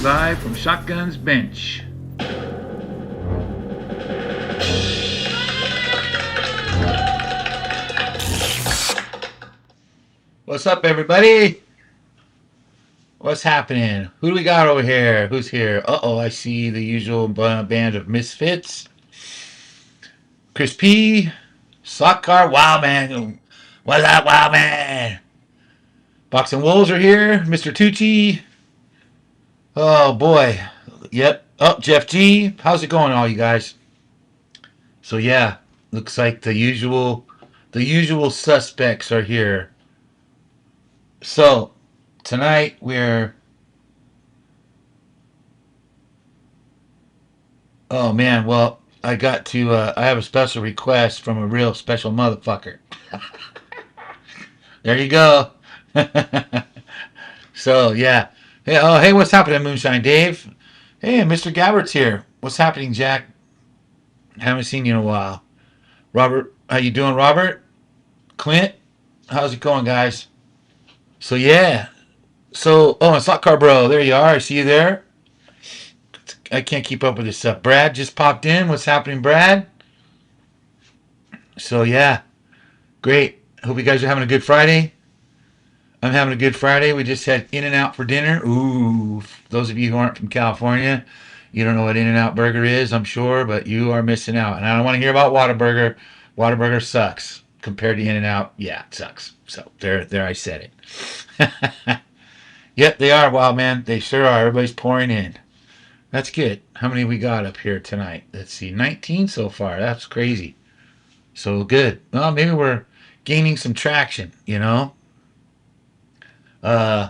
live from Shotgun's Bench. What's up, everybody? What's happening? Who do we got over here? Who's here? Uh-oh, I see the usual band of misfits. Chris P. Sockcar, Wow Man. What's up, Wow Man? Boxing Wolves are here. Mr. Tucci. Oh, boy. Yep. Oh, Jeff G. How's it going, all you guys? So, yeah, looks like the usual suspects are here. So, tonight we're... Oh, man, well, I got to, I have a special request from a real special motherfucker. There you go. So, yeah. Hey, oh, hey, what's happening, Moonshine Dave? Hey, Mr. Gabbert's here. What's happening, Jack? Haven't seen you in a while. Robert, how you doing, Robert? Clint, how's it going, guys? So, yeah. So, oh, and Slot Car Bro, there you are. I see you there. I can't keep up with this stuff. Brad just popped in. What's happening, Brad? So, yeah. Great. Hope you guys are having a good Friday. I'm having a good Friday. We just had In-N-Out for dinner. Ooh, those of you who aren't from California, you don't know what In-N-Out Burger is, I'm sure, but you are missing out. And I don't want to hear about Whataburger. Whataburger sucks compared to In-N-Out. Yeah, it sucks. So there I said it. Yep, they are, Wild Man. They sure are. Everybody's pouring in. That's good. How many we got up here tonight? Let's see, 19 so far. That's crazy. So good. Well, maybe we're gaining some traction, you know? Uh,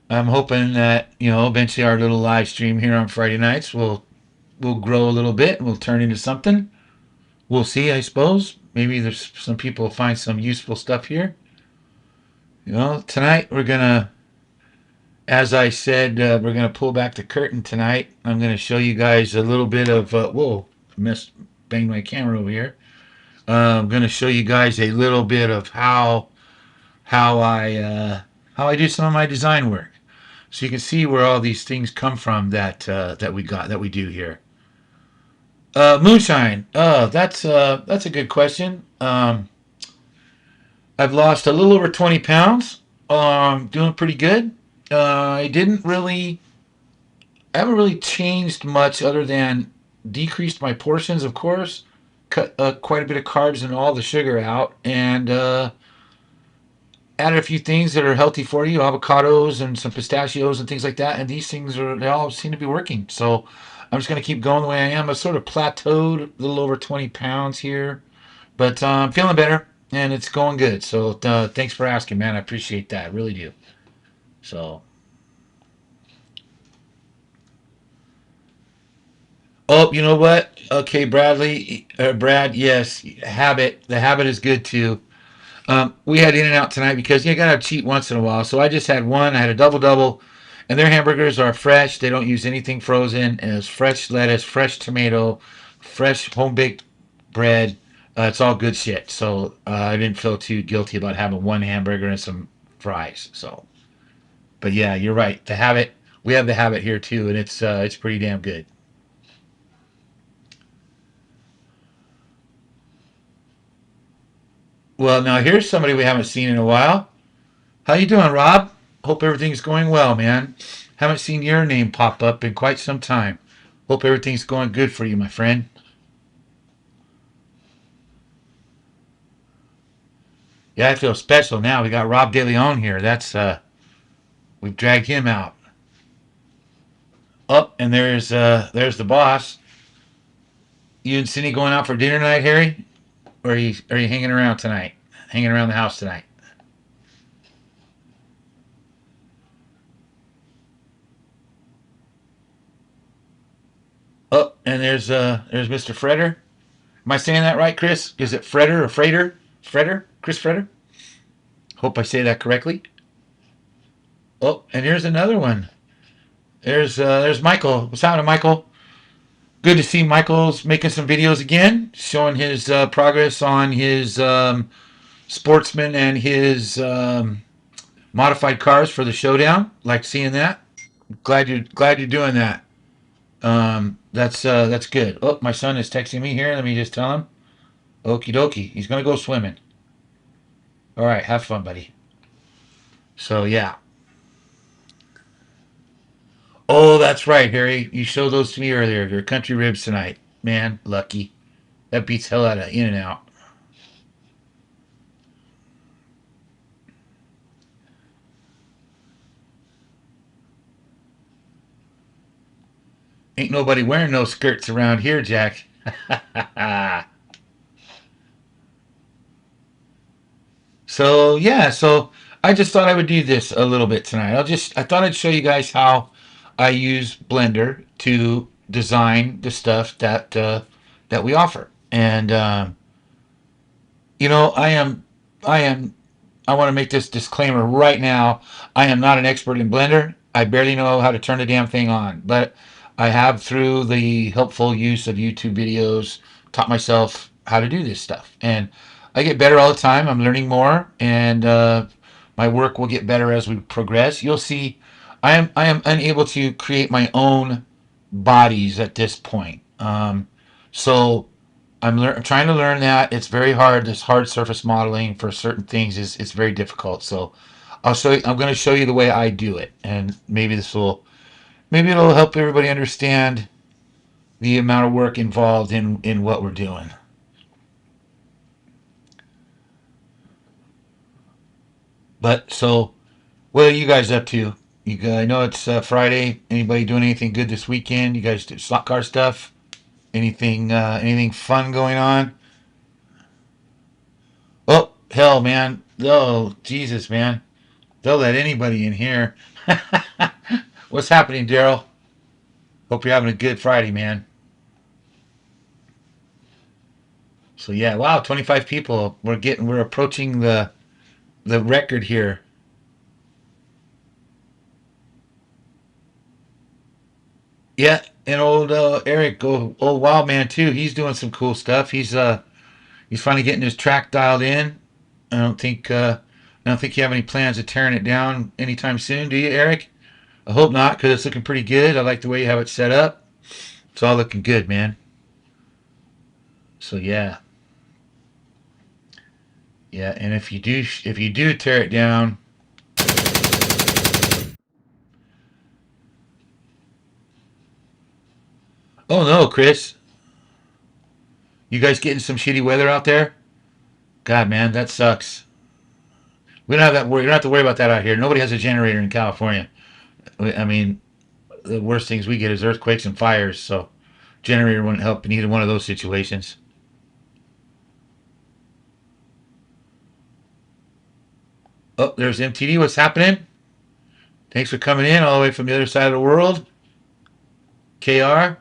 I'm hoping that, you know, eventually our little live stream here on Friday nights will grow a little bit and will turn into something. We'll see, I suppose. Maybe there's some people will find some useful stuff here. You know, tonight we're gonna, as I said, we're gonna pull back the curtain tonight. I'm gonna show you guys a little bit of whoa, banged my camera over here. I'm gonna show you guys a little bit of how I do some of my design work, so you can see where all these things come from that we do here. Moonshine. That's a good question. I've lost a little over 20 pounds. Doing pretty good. I haven't really changed much other than decreased my portions, of course, cut quite a bit of carbs and all the sugar out, and added a few things that are healthy for you, avocados and some pistachios and things like that. And these things they all seem to be working. So I'm just going to keep going the way I am. I sort of plateaued a little over 20 pounds here, but I'm feeling better and it's going good. So thanks for asking, man. I appreciate that. I really do. So, oh, you know what? Okay, Brad, yes, habit. The habit is good too. We had In-N-Out tonight because you gotta cheat once in a while. So I just had one. I had a double double, and their hamburgers are fresh. They don't use anything frozen, and it's fresh lettuce, fresh tomato, fresh home baked bread. It's all good shit. So I didn't feel too guilty about having one hamburger and some fries. So, but yeah, you're right. The habit. We have the habit here too, and it's pretty damn good. Well, now here's somebody we haven't seen in a while. How you doing, Rob? Hope everything's going well, man. Haven't seen your name pop up in quite some time. Hope everything's going good for you, my friend. Yeah, I feel special now. We got Rob DeLeon here. We've dragged him out. Up, and there's the boss. You and Cindy going out for dinner tonight, Harry? Or are you hanging around tonight? Hanging around the house tonight? Oh, and there's Mr. Freder. Am I saying that right, Chris? Is it Freder or Frater? Freder? Chris Freder? Hope I say that correctly. Oh, and here's another one. There's Michael. What's happening, Michael? Good to see Michael's making some videos again, showing his progress on his sportsman and his modified cars for the showdown. Like seeing that. Glad you're doing that. That's good. Oh, my son is texting me here. Let me just tell him. Okie dokie. He's gonna go swimming. All right, have fun, buddy. So yeah. Oh, that's right, Harry. You showed those to me earlier. Your country ribs tonight. Man, lucky. That beats hell out of In and Out. Ain't nobody wearing no skirts around here, Jack. So yeah, so I just thought I would do this a little bit tonight. I thought I'd show you guys how I use Blender to design the stuff that we offer. And you know, I am I want to make this disclaimer right now. I am not an expert in Blender. I barely know how to turn the damn thing on, but I have, through the helpful use of YouTube videos, taught myself how to do this stuff. And I get better all the time. I'm learning more, and my work will get better as we progress. You'll see, I am unable to create my own bodies at this point. So I'm trying to learn that. It's very hard. This hard surface modeling for certain things is very difficult. So I'll show you. I'm going to show you the way I do it, and maybe it'll help everybody understand the amount of work involved in what we're doing. But so, what are you guys up to? I know it's Friday. Anybody doing anything good this weekend? You guys do slot car stuff? Anything fun going on? Oh hell, man! Oh Jesus, man! They'll let anybody in here. What's happening, Daryl? Hope you're having a good Friday, man. So yeah, wow, 25 people. We're approaching the record here. Yeah, and old Eric, old Wild Man too. He's doing some cool stuff. He's finally getting his track dialed in. I don't think uh, I don't think you have any plans of tearing it down anytime soon, do you, Eric? I hope not, because it's looking pretty good. I like the way you have it set up. It's all looking good, man. So yeah, yeah. And if you do tear it down, oh no, Chris, you guys getting some shitty weather out there? God, man, that sucks. We don't have that worry. You don't have to worry about that out here. Nobody has a generator in California. I mean, the worst things we get is earthquakes and fires. So, generator wouldn't help in either one of those situations. Oh, there's MTD. What's happening? Thanks for coming in all the way from the other side of the world. KR.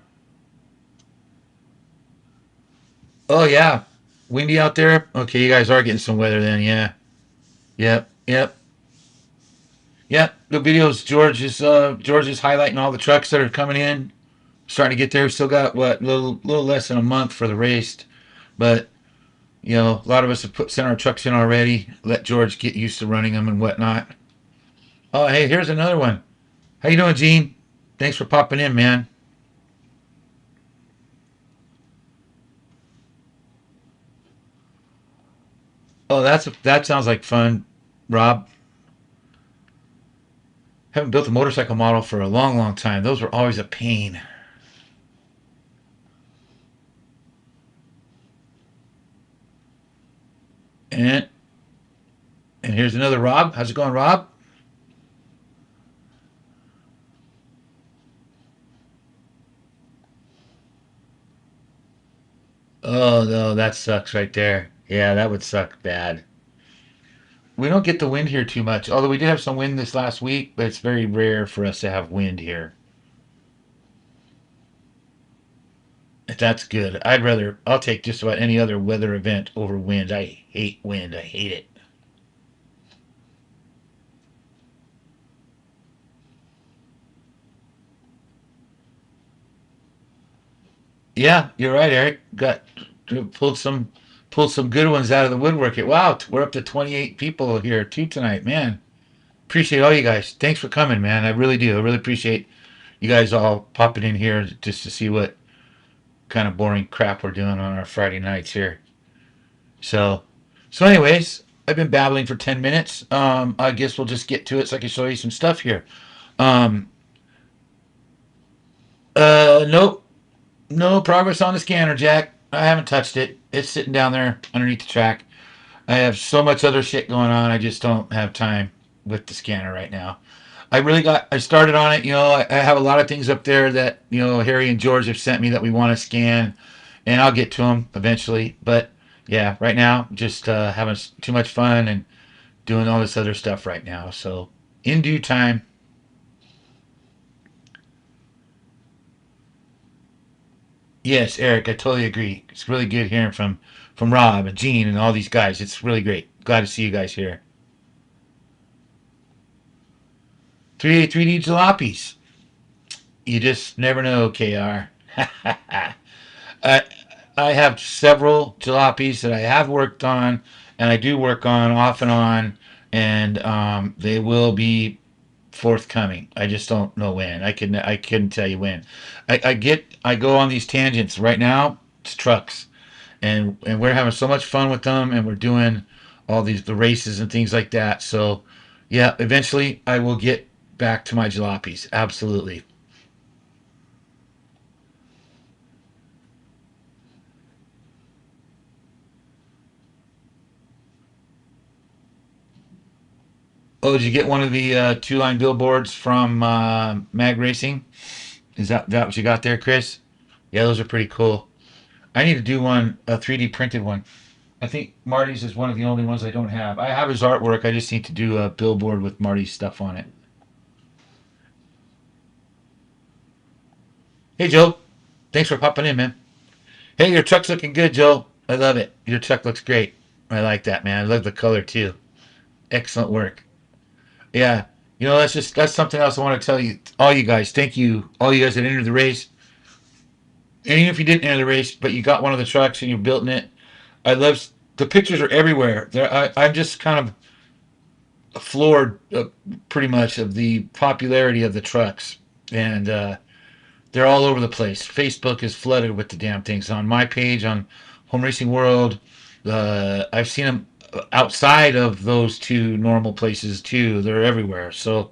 Oh yeah, windy out there. Okay, you guys are getting some weather then. Yeah. Yep. Yep. Yep. The videos. George is highlighting all the trucks that are coming in. Starting to get there. Still got what, little less than a month for the race, but a lot of us have sent our trucks in already. Let George get used to running them and whatnot. Oh, hey, here's another one. How you doing, Gene? Thanks for popping in, man. Oh, that sounds like fun, Rob. Haven't built a motorcycle model for a long, long time. Those were always a pain. And and here's another Rob. How's it going, Rob? Oh no, that sucks right there. Yeah, that would suck bad. We don't get the wind here too much. Although we did have some wind this last week, but it's very rare for us to have wind here. That's good. I'll take just about any other weather event over wind. I hate wind. I hate it. Yeah, you're right, Eric. Got pulled some pulled some good ones out of the woodwork. Wow, we're up to 28 people here too tonight, man. Appreciate all you guys. Thanks for coming, man. I really do. I really appreciate you guys all popping in here just to see what kind of boring crap we're doing on our Friday nights here. So, anyways, I've been babbling for 10 minutes. I guess we'll just get to it so I can show you some stuff here. Um, nope, no progress on the scanner, Jack. I haven't touched it. It's sitting down there underneath the track. I have so much other shit going on. I just don't have time with the scanner right now. I started on it. I have a lot of things up there that, Harry and George have sent me that we want to scan, and I'll get to them eventually. But yeah, right now, just having too much fun and doing all this other stuff right now. So in due time. Yes, Eric, I totally agree. It's really good hearing from Rob and Gene and all these guys. It's really great. Glad to see you guys here. 3D jalopies. You just never know, KR. I, I have several jalopies that I have worked on, and I do work on off and on, and they will be forthcoming. I just don't know when. I couldn't tell you when. I go on these tangents right now. It's trucks, and we're having so much fun with them, and we're doing all the races and things like that. So yeah, eventually I will get back to my jalopies. Absolutely. Oh, did you get one of the two line billboards from Mag Racing? Is that what you got there, Chris? Yeah, those are pretty cool. I need to do one, a 3D printed one. I think Marty's is one of the only ones I don't have. I have his artwork. I just need to do a billboard with Marty's stuff on it. Hey, Joe. Thanks for popping in, man. Hey, your truck's looking good, Joe. I love it. Your truck looks great. I like that, man. I love the color too. Excellent work. Yeah. That's something else I want to tell you, all you guys. Thank you, all you guys that entered the race. And even if you didn't enter the race, but you got one of the trucks and you're building it, I love the pictures are everywhere. I'm just kind of floored, pretty much, of the popularity of the trucks, and they're all over the place. Facebook is flooded with the damn things. On my page on Home Racing World, I've seen them outside of those two normal places too. They're everywhere. So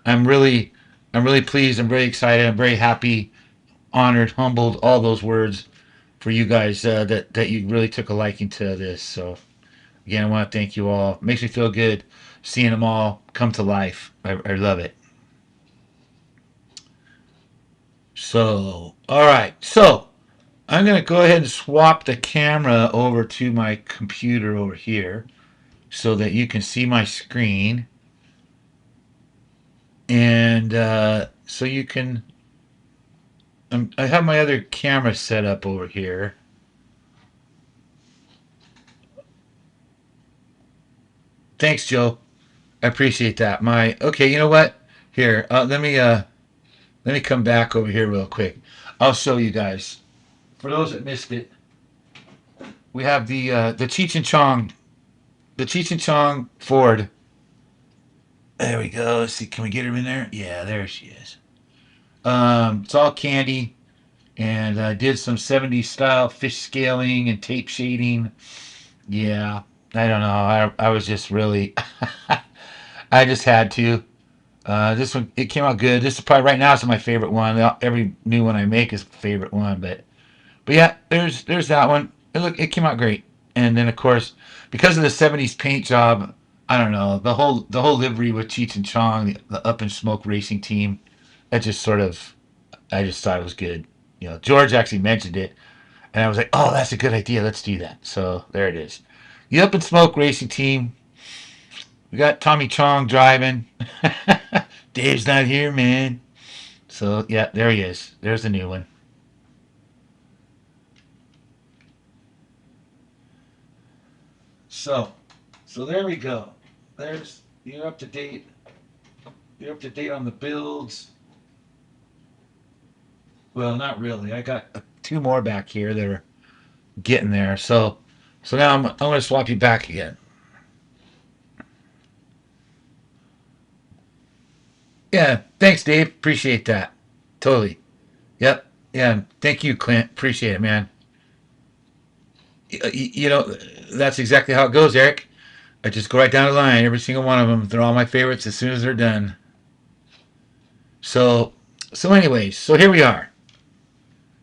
I'm really, I'm really pleased. I'm very excited. I'm very happy, honored, humbled, all those words for you guys that you really took a liking to this. So again, I want to thank you all. It makes me feel good seeing them all come to life. I love it. So, all right. So, I'm going to go ahead and swap the camera over to my computer over here so that you can see my screen. And so you can. I have my other camera set up over here. Thanks, Joe. I appreciate that. Okay. You know what? Here, let me come back over here real quick. I'll show you guys. For those that missed it, we have the Cheech and Chong, the Cheech and Chong Ford. There we go. Let's see. Can we get her in there? Yeah, there she is. It's all candy, and I did some '70s style fish scaling and tape shading. Yeah, I don't know. I was just really, I just had to. This one, it came out good. This is probably right now. It's my favorite one. Every new one I make is a favorite one, but yeah, there's that one. It came out great. And then of course, because of the '70s paint job, I don't know, the whole livery with Cheech and Chong, the Up in Smoke racing team, that just sort of, I just thought it was good. George actually mentioned it, and I was like, oh, that's a good idea. Let's do that. So there it is. The Up in Smoke racing team. We got Tommy Chong driving. Dave's not here, man. So yeah, there he is. There's the new one. So, so there we go. There's you're up to date. You're up to date on the builds. Well, not really. I got two more back here that are getting there. So now I'm going to swap you back again. Yeah. Thanks, Dave. Appreciate that. Totally. Yep. Yeah. Thank you, Clint. Appreciate it, man. You know, that's exactly how it goes, Eric. I just go right down the line, every single one of them. They're all my favorites as soon as they're done. So, anyways, so here we are.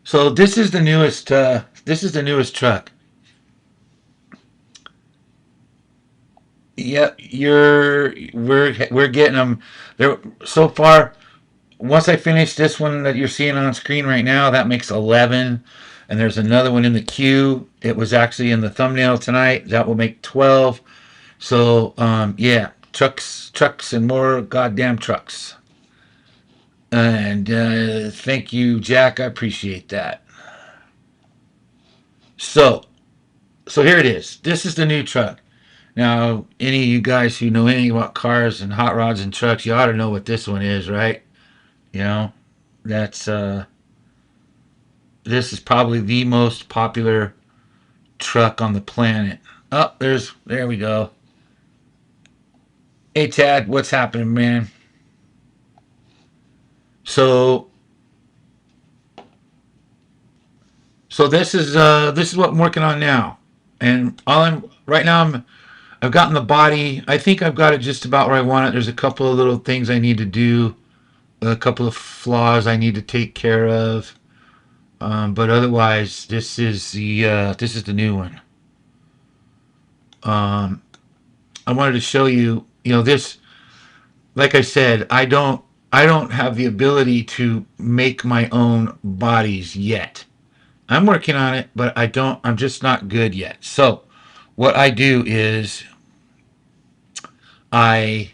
So this is the newest. This is the newest truck. Yeah, we're getting them. There so far. Once I finish this one that you're seeing on screen right now, that makes 11. And there's another one in the queue. It was actually in the thumbnail tonight. That will make 12. So, yeah, trucks, and more goddamn trucks. And thank you, Jack. I appreciate that. So, here it is. This is the new truck. Now, any of you guys who know anything about cars and hot rods and trucks, you ought to know what this one is, right? You know, that's this is probably the most popular truck on the planet. Oh, there we go. Hey Tad, what's happening, man? So this is what I'm working on now. And all I'm right now I've gotten the body. I think I've got it just about where I want it. There's a couple of little things I need to do, a couple of flaws I need to take care of. But otherwise, this is the new one. I wanted to show you, this. Like I said, I don't have the ability to make my own bodies yet. I'm working on it, but I'm just not good yet. So, what I do is I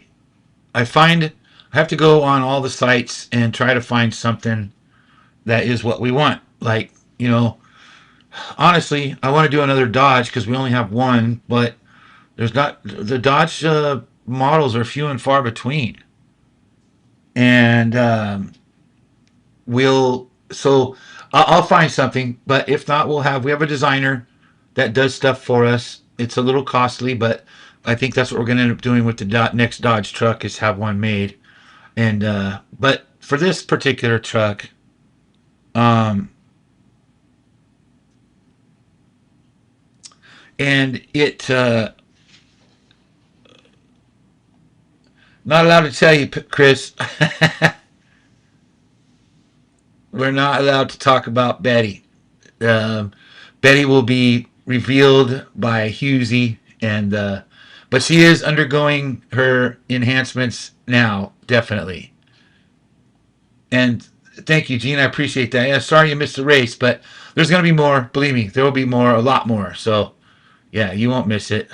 I have to go on all the sites and try to find something that is what we want. Like, honestly, I want to do another Dodge because we only have one, but there's not the Dodge models are few and far between. And we'll so I'll find something, but if not, we have a designer that does stuff for us. It's a little costly, but I think that's what we're going to end up doing with the next Dodge truck is have one made. And but for this particular truck, um, and it not allowed to tell you, Chris. We're not allowed to talk about Betty. Um, Betty will be revealed by Husey, and but she is undergoing her enhancements now, definitely. And thank you, Gene. I appreciate that. Yeah, sorry you missed the race, but there's gonna be more. Believe me, there will be more, a lot more. So yeah, you won't miss it.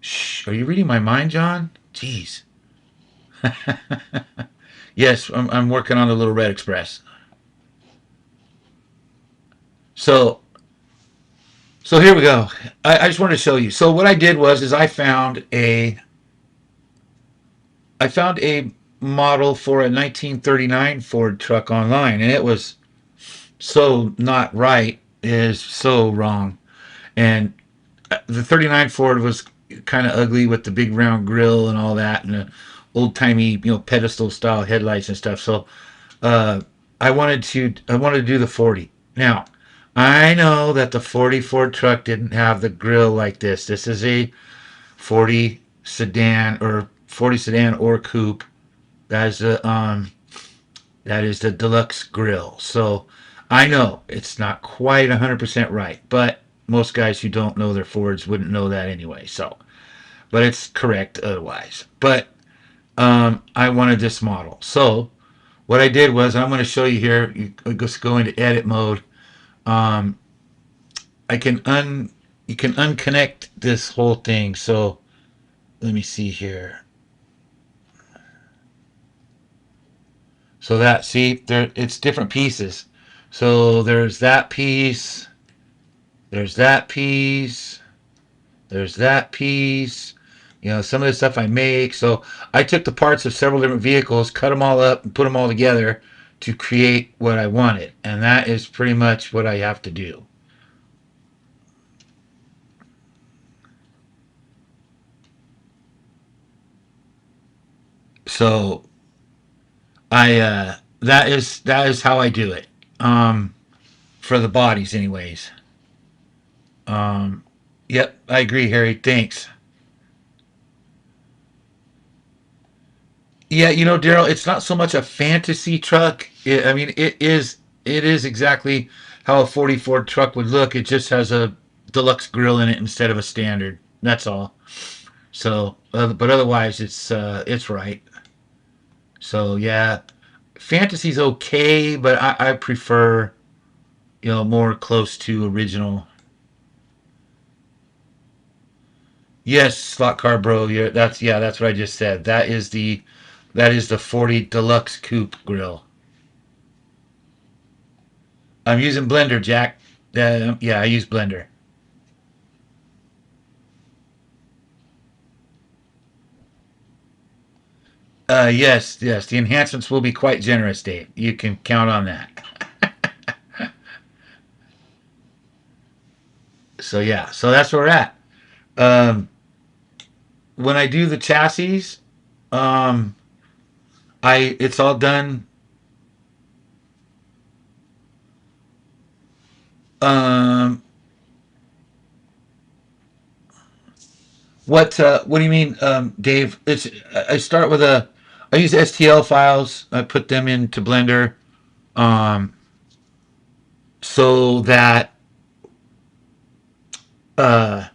Shh. Are you reading my mind, John? Jeez. Yes, I'm working on the Little Red Express. So here we go. I just wanted to show you. So what I did was is I found a model for a 1939 Ford truck online, and it was so not right. It is so wrong. And the 39 Ford was kind of ugly with the big round grill and all that, and the old timey pedestal style headlights and stuff. So uh, I wanted to do the 40. Now I know that the 40 Ford truck didn't have the grill like this. This is a 40 sedan or 40 sedan or coupe. That is the deluxe grill. So I know it's not quite 100% right, but most guys who don't know their Fords wouldn't know that anyway. So, but it's correct otherwise. But I wanted this model. So what I did was I'm going to show you here. You just go into edit mode. Um, I can you can unconnect this whole thing. So let me see here. So that see there it's different pieces. So there's that piece, there's that piece, there's that piece. Some of the stuff I make. So I took the parts of several different vehicles, cut them all up, and put them all together to create what I wanted. And that is pretty much what I have to do. So that is how I do it. For the bodies, anyways. Um, yep, I agree, Harry. Thanks. Yeah, Daryl, it's not so much a fantasy truck. I mean, it is exactly how a 44 truck would look. It just has a deluxe grill in it instead of a standard. That's all. So, but otherwise, it's right. So yeah, fantasy's okay, but I prefer more close to original. Yes, slot car bro. That's what I just said. That is the 40 deluxe coupe grill. I'm using Blender, Jack. Yeah, I use Blender. Yes, yes. The enhancements will be quite generous, Dave. You can count on that. So yeah, so that's where we're at. Um, when I do the chassis, um, it's all done. Um, what do you mean, Dave? I start with I use STL files. I put them into Blender, um, so that uh,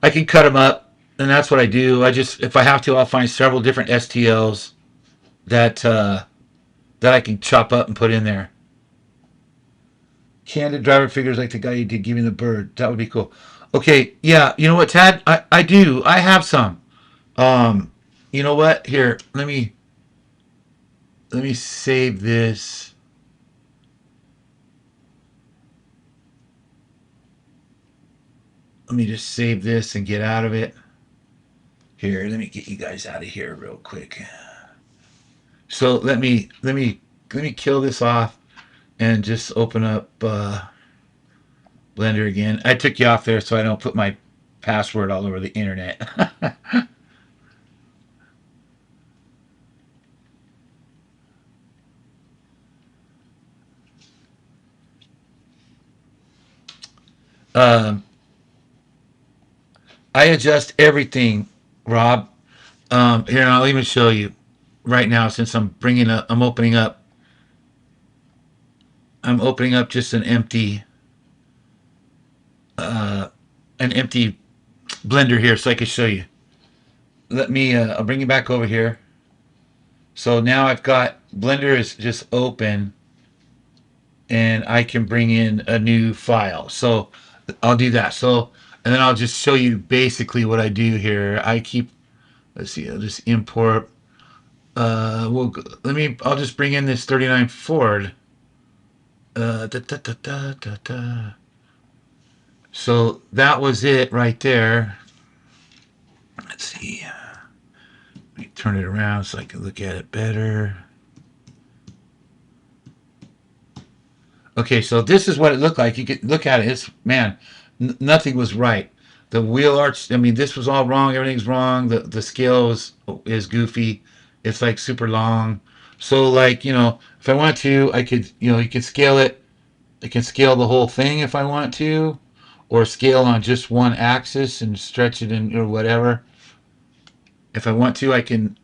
I can cut them up, and that's what I do. If I have to, I'll find several different STLs that that I can chop up and put in there. Candid driver figures like the guy you did giving the bird. That would be cool. Okay, yeah. You know what, Tad? I do. I have some. Um, you know what? Here, let me save this. Let me just save this and get out of it. Here, let me get you guys out of here real quick. So let me kill this off and just open up Blender again. I took you off there so I don't put my password all over the internet. um, I adjust everything, Rob. Here, I'll even show you right now since I'm opening up just uh, an empty Blender here so I can show you. I'll bring you back over here. So now I've got Blender is just open and I can bring in a new file. So I'll do that. So, and then I'll just show you basically what I do here. Let's see, I'll just import, I'll just bring in this 39 Ford. Da, da, da, da, da, da. So that was it right there. Let's see. Let me turn it around so I can look at it better. Okay, so this is what it looked like. You could look at it. It's man, nothing was right. The wheel arch. I mean, this was all wrong. Everything's wrong. The scale is goofy. It's like super long. So like if I want to, I could you can scale it. I can scale the whole thing if I want to, or scale on just one axis and stretch it in or whatever. If I want to, I can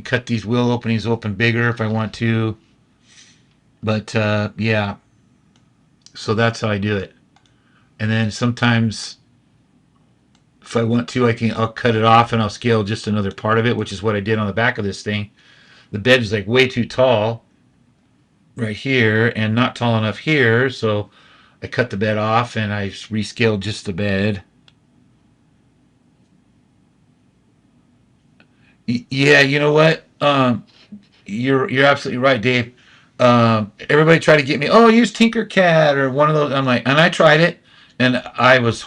cut these wheel openings open bigger if I want to. But yeah, so that's how I do it. And then sometimes if I want to, I'll cut it off and I'll scale just another part of it, which is what I did on the back of this thing. The bed is like way too tall right here and not tall enough here, so I cut the bed off and I rescaled just the bed. Yeah, you know what? You're absolutely right, Dave. Everybody tried to get me. Oh, use Tinkercad or one of those. I'm like, and I tried it, and I was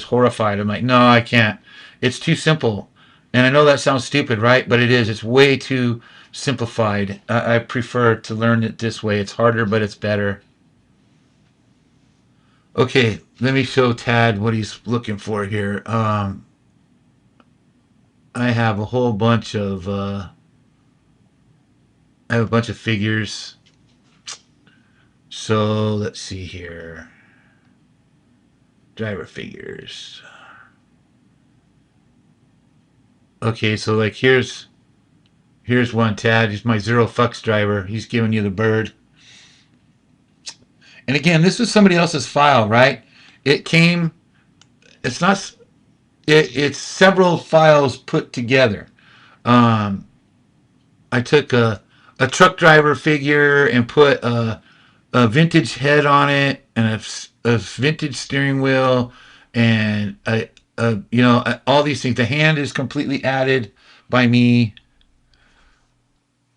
horrified. I'm like, no, I can't. It's too simple. And I know that sounds stupid, right? But it is. It's way too simplified. I prefer to learn it this way. It's harder, but it's better. Okay, let me show Tad what he's looking for here. I have a whole bunch of I have a bunch of figures. So let's see here. Driver figures. Okay, so like here's one, Tad. He's my Zero Fucks driver. He's giving you the bird. And again, this was somebody else's file, right? It came. It's not. It's several files put together. Um, I took a truck driver figure and put a vintage head on it and a vintage steering wheel and all these things. The hand is completely added by me.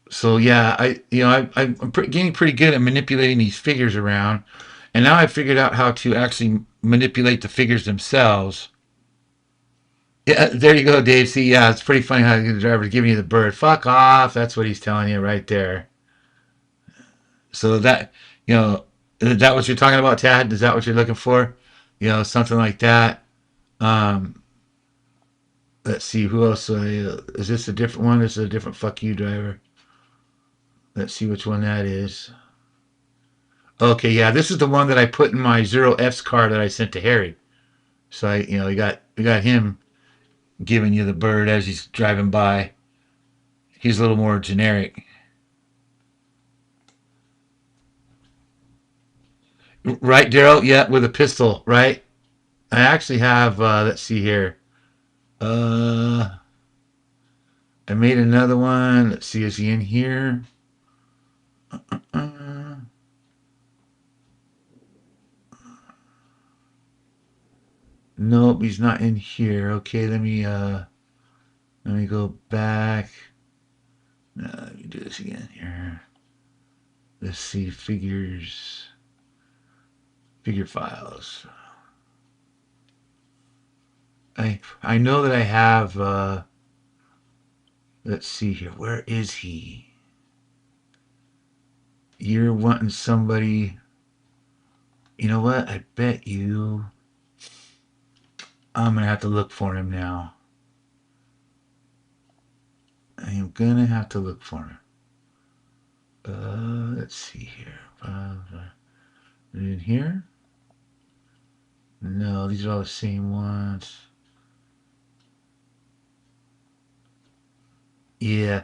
So yeah, I'm getting pretty good at manipulating these figures around, and now I figured out how to actually manipulate the figures themselves. Yeah, there you go, Dave. See, yeah, it's pretty funny how the driver's giving you the bird. Fuck off. That's what he's telling you right there. So that, is that what you're talking about, Tad? Is that what you're looking for? Something like that. Um, let's see, who else? Is this a different one? This is a different fuck you driver. Let's see which one that is. Okay, yeah, this is the one that I put in my Zero F's car that I sent to Harry. So we got him giving you the bird as he's driving by. He's a little more generic. Right, Daryl? Yeah, with a pistol, right? I actually have, let's see here. I made another one. Let's see, is he in here? Uh, nope, he's not in here. Okay, let me go back. Let me do this again here. Let's see, figure files. I know that I have let's see here. Where is he? You're wanting somebody. You know what? I bet you I'm gonna have to look for him now. I am gonna have to look for him. Let's see here. In here? No, these are all the same ones. Yeah,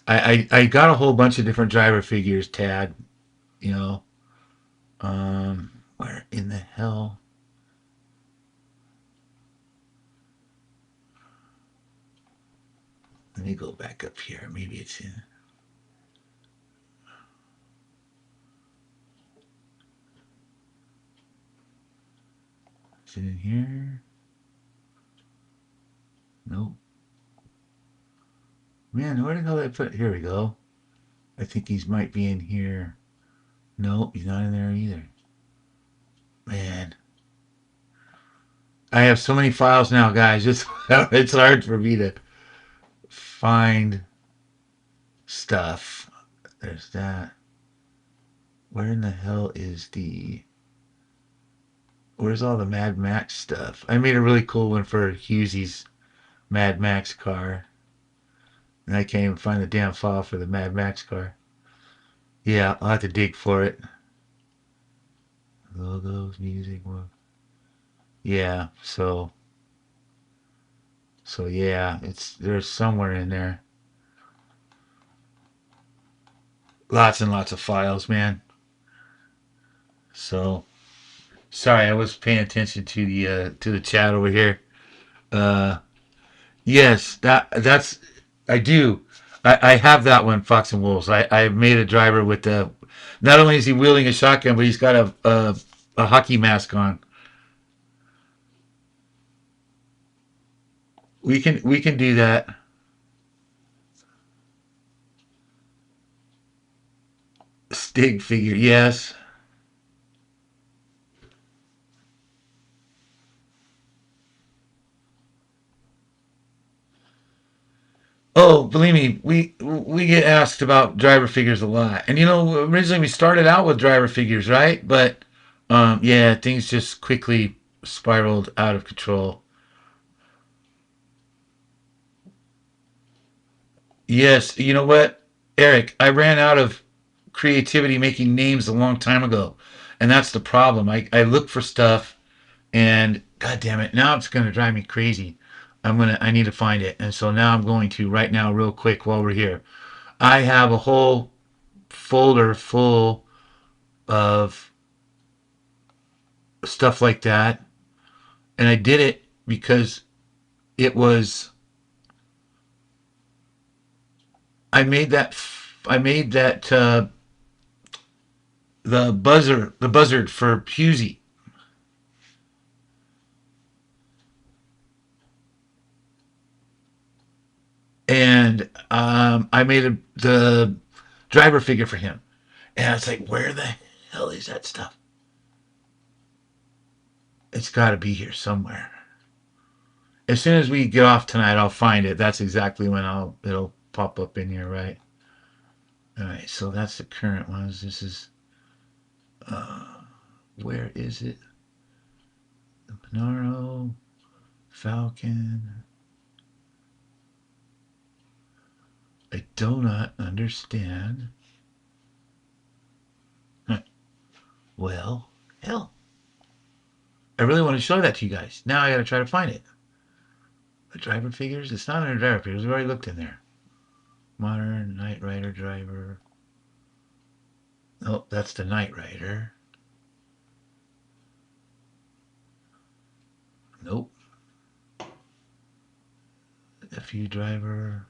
I got a whole bunch of different driver figures, Tad. You know, where in the hell? Let me go back up here. Maybe it's in. Is it in here? Nope. Man, where the hell did I put? Here we go. I think he's might be in here. Nope, he's not in there either. Man, I have so many files now, guys. It's hard for me to find stuff. There's that. Where in the hell is the? Where's all the Mad Max stuff? I made a really cool one for Hughesy's Mad Max car. And I can't even find the damn file for the Mad Max car. Yeah, I'll have to dig for it. Logos, music, work. Yeah, so yeah, there's somewhere in there. Lots and lots of files, man. So sorry, I was paying attention to the chat over here. Uh, yes, that's I do. I have that one, Fox and Wolves. I made a driver with the. Not only is he wielding a shotgun, but he's got a hockey mask on. We can do that. Stig figure, yes. Oh, believe me, we get asked about driver figures a lot, and originally we started out with driver figures, right? But yeah, things just quickly spiraled out of control. Yes, you know what? Eric, I ran out of creativity making names a long time ago, and that's the problem. I look for stuff, and god damn it, now it's gonna drive me crazy. I need to find it, and so now I'm going to right now, real quick, while we're here. I have a whole folder full of stuff like that, and I did it because it was I made that the buzzard for Pusey. And I made the driver figure for him. And I was like, where the hell is that stuff? It's got to be here somewhere. As soon as we get off tonight, I'll find it. That's exactly when it'll pop up in here, right? All right, so that's the current ones. This is where is it? The Monaro, Falcon. I do not understand. Well, hell. I really want to show that to you guys. Now I got to try to find it. The driver figures? It's not under driver figures. We already looked in there. Modern Knight Rider driver. Nope, that's the Knight Rider. Nope. FU driver.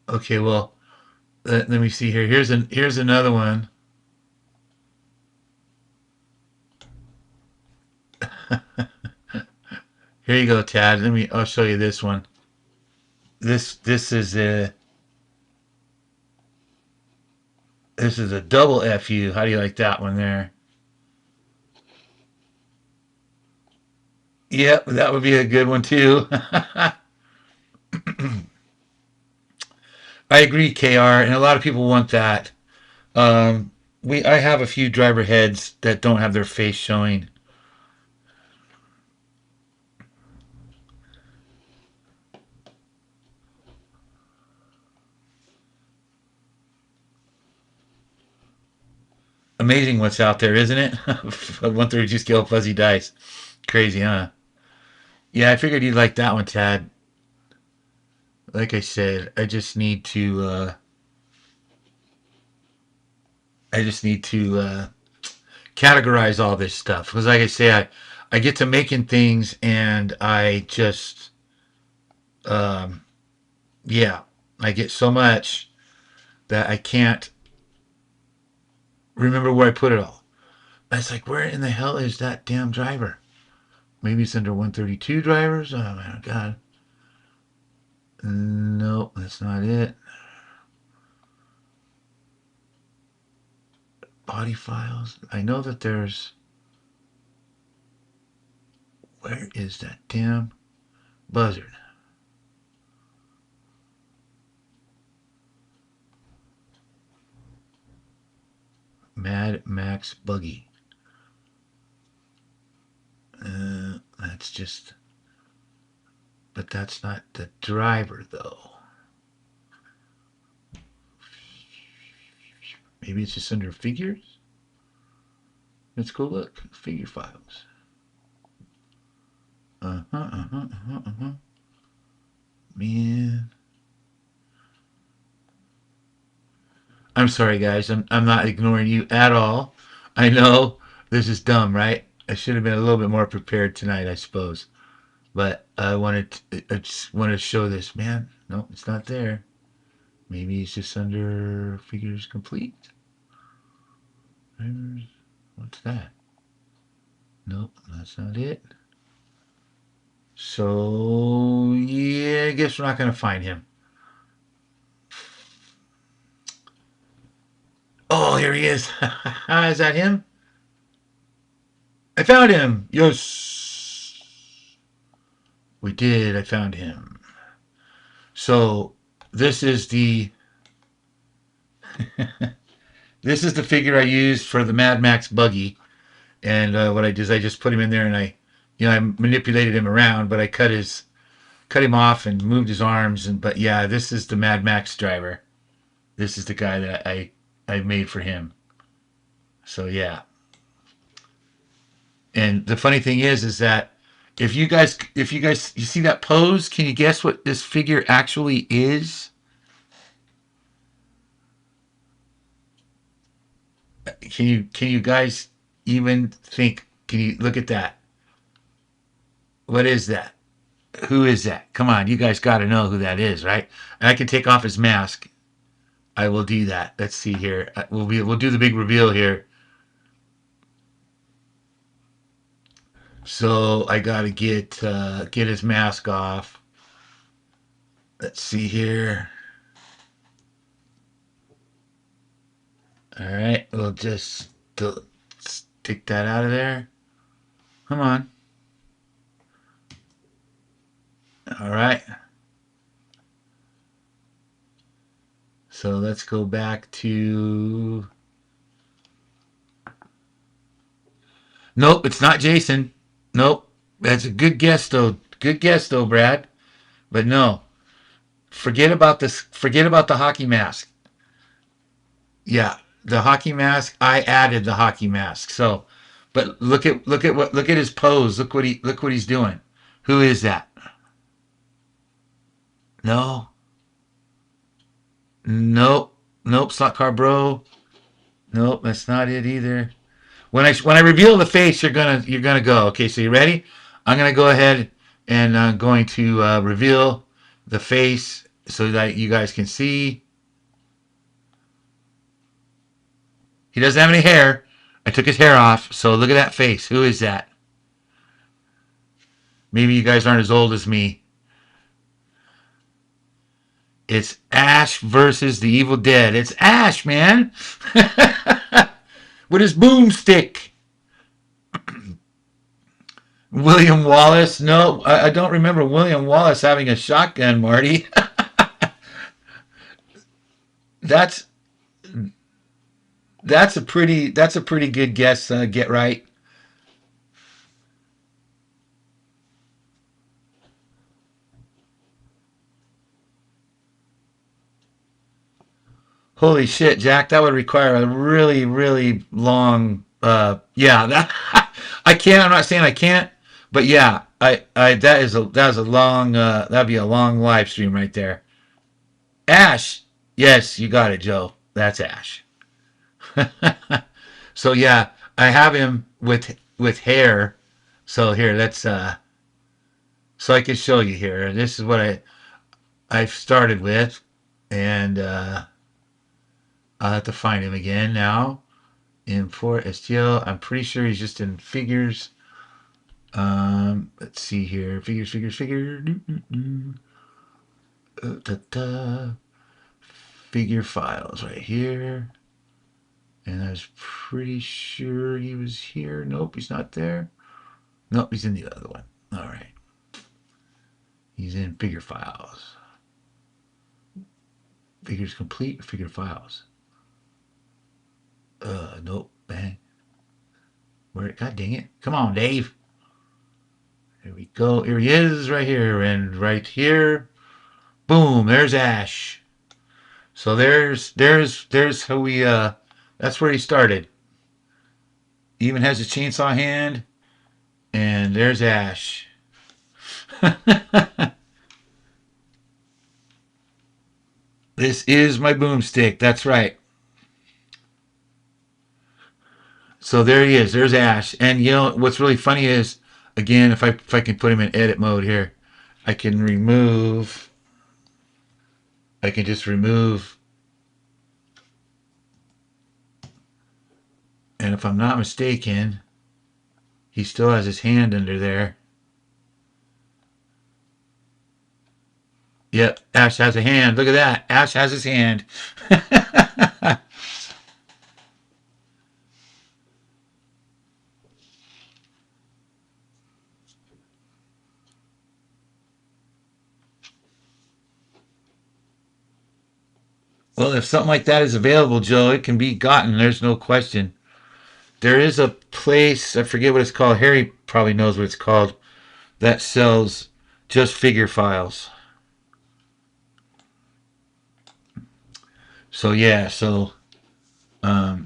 Okay, well, let me see here. Here's another one. Here you go, Tad. I'll show you this one. This is a double FU. How do you like that one there? Yep, that would be a good one too. I agree, KR, and a lot of people want that. I have a few driver heads that don't have their face showing. Amazing what's out there, isn't it? 132 scale fuzzy dice. Crazy, huh? Yeah, I figured you'd like that one, Tad. Like I said, I just need to categorize all this stuff because, like I say, I get to making things and I just um, yeah, I get so much that I can't remember where I put it all. It's like, where in the hell is that damn driver? Maybe it's under 132 drivers. Oh my god. Nope, that's not it. Body files. I know that there's. Where is that damn buzzard? Mad Max Buggy. That's just. But that's not the driver, though. Maybe it's just under figures? Let's go look. Figure files. Man. I'm sorry, guys. I'm not ignoring you at all. I know this is dumb, right? I should have been a little bit more prepared tonight, I suppose. But I just wanted to show this. Man, no, it's not there. Maybe it's just under figures complete. What's that? Nope, that's not it. So, yeah, I guess we're not going to find him. Oh, here he is. Is that him? I found him. Yes. We did. I found him. So, this is the this is the figure I used for the Mad Max Buggy. And what I did is I just put him in there and I manipulated him around, but I cut his cut him off and moved his arms. And but yeah, this is the Mad Max driver. This is the guy that I made for him. So yeah. And the funny thing is that if you guys you see that pose, can you guess what this figure actually is? Can you guys even think? Can you look at that? What is that? Who is that? Come on, you guys got to know who that is, right? And I can take off his mask. I will do that. Let's see here. We'll do the big reveal here. So I gotta get his mask off. Let's see here. All right, we'll just take that out of there. Come on. All right. So let's go back to. Nope, it's not Jason. Nope, that's a good guess though. Good guess though, Brad. But no, forget about this. Forget about the hockey mask. Yeah, the hockey mask. I added the hockey mask. So, but look at his pose. Look what he's doing. Who is that? No, nope, nope. Slot car bro. Nope, that's not it either. When I reveal the face, you're gonna go. Okay, so you ready? I'm gonna go ahead and I'm going to reveal the face so that you guys can see. He doesn't have any hair. I took his hair off, so look at that face. Who is that? Maybe you guys aren't as old as me. It's Ash versus the Evil Dead. It's Ash, man. With his boomstick. William Wallace. No, I don't remember William Wallace having a shotgun, Marty. that's a pretty good guess. Get right. Holy shit, Jack! That would require a really long. Yeah, that I can't. I'm not saying I can't, but yeah, that is a long. That'd be a long live stream right there. Ash. Yes, you got it, Joe. That's Ash. So yeah, I have him with hair. So here, let's so I can show you here. This is what I've started with, and I'll have to find him again now. Import STL. I'm pretty sure he's just in figures. Let's see here. Figures. Figure files right here. And I was pretty sure he was here. Nope, he's not there. Nope, he's in the other one. All right. He's in figure files. Figures complete, figure files. Nope, bang. Where? God dang it. Come on, Dave. Here we go. Here he is right here. And right here. Boom, there's Ash. So there's how we that's where he started. He even has a chainsaw hand. And there's Ash. This is my boomstick. That's right. So there he is. There's Ash. And you know what's really funny is, again, if I can put him in edit mode here, I can just remove. And if I'm not mistaken, he still has his hand under there. Yep, Ash has a hand. Look at that. Ash has his hand. Well, if something like that is available, Joe, it can be gotten. There's no question. There is a place, I forget what it's called. Harry probably knows what it's called, that sells just figure files. So yeah, so there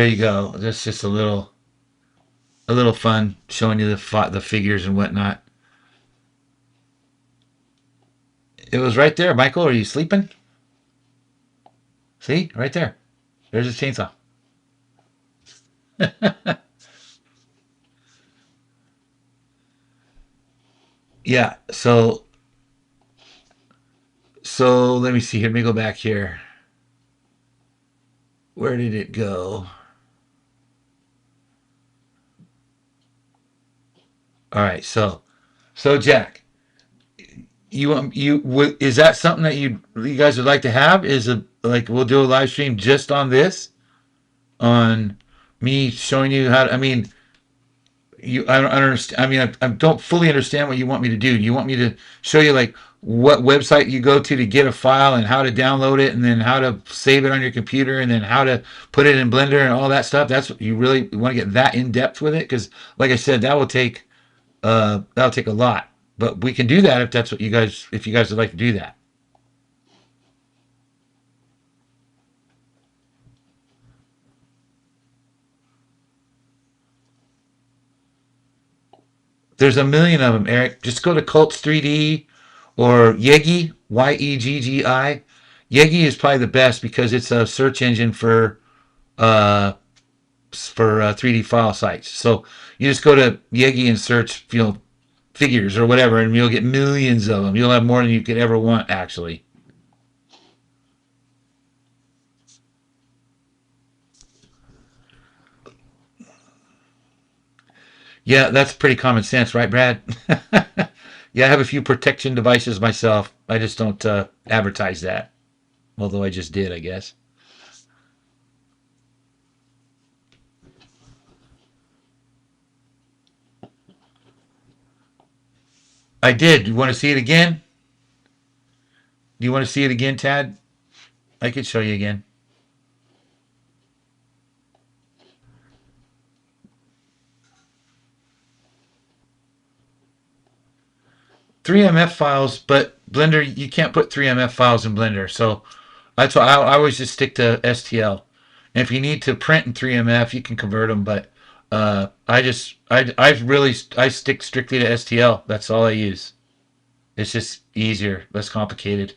you go. That's just a little fun showing you the figures and whatnot. It was right there, Michael. Are you sleeping? See, right there. There's a chainsaw. Yeah. So let me see here. Let me go back here. Where did it go? All right. So Jack, is that something that you guys would like to have? Is a like we'll do a live stream just on this, on me showing you how to, I mean, I don't understand. I mean, I don't fully understand what you want me to do. Do you want me to show you like what website you go to get a file and how to download it and then how to save it on your computer and then how to put it in Blender and all that stuff? That's what you really want to get that in depth with it? Because like I said, that'll take a lot. But we can do that if that's what if you guys would like to do that. There's a million of them, Eric. Just go to Cults 3D or Yeggi, Yeggi. Yeggi is probably the best because it's a search engine uh, 3D file sites. So you just go to Yeggi and search, figures or whatever, and you'll get millions of them. You'll have more than you could ever want, actually. Yeah, that's pretty common sense, right, Brad? Yeah, I have a few protection devices myself. I just don't advertise that, although I just did, I guess. I did. You want to see it again? Do you want to see it again, Tad? I could show you again. 3MF files, but Blender, you can't put 3MF files in Blender. So that's why I always just stick to STL. And if you need to print in 3MF, you can convert them. But I stick strictly to STL. That's all I use. It's just easier, less complicated.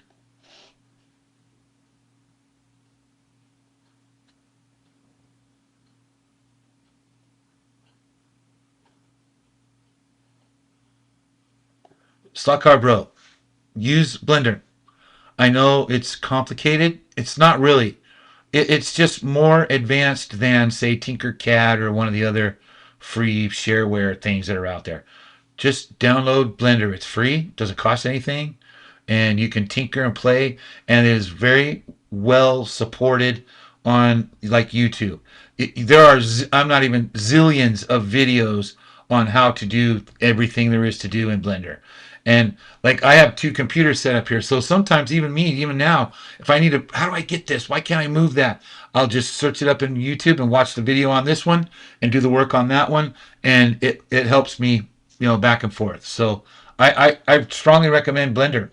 Stock car bro, use Blender. I know it's complicated. It's not really. It's just more advanced than, say, Tinkercad or one of the other free shareware things that are out there. Just download Blender. It's free, doesn't cost anything, and you can tinker and play. And it is very well supported on like YouTube. There are I'm not even zillions of videos on how to do everything there is to do in Blender. And like I have two computers set up here, so sometimes even now, if I need to, how do I get this? Why can't I move that? I'll just search it up in YouTube and watch the video on this one and do the work on that one, and it helps me, back and forth. So I strongly recommend Blender.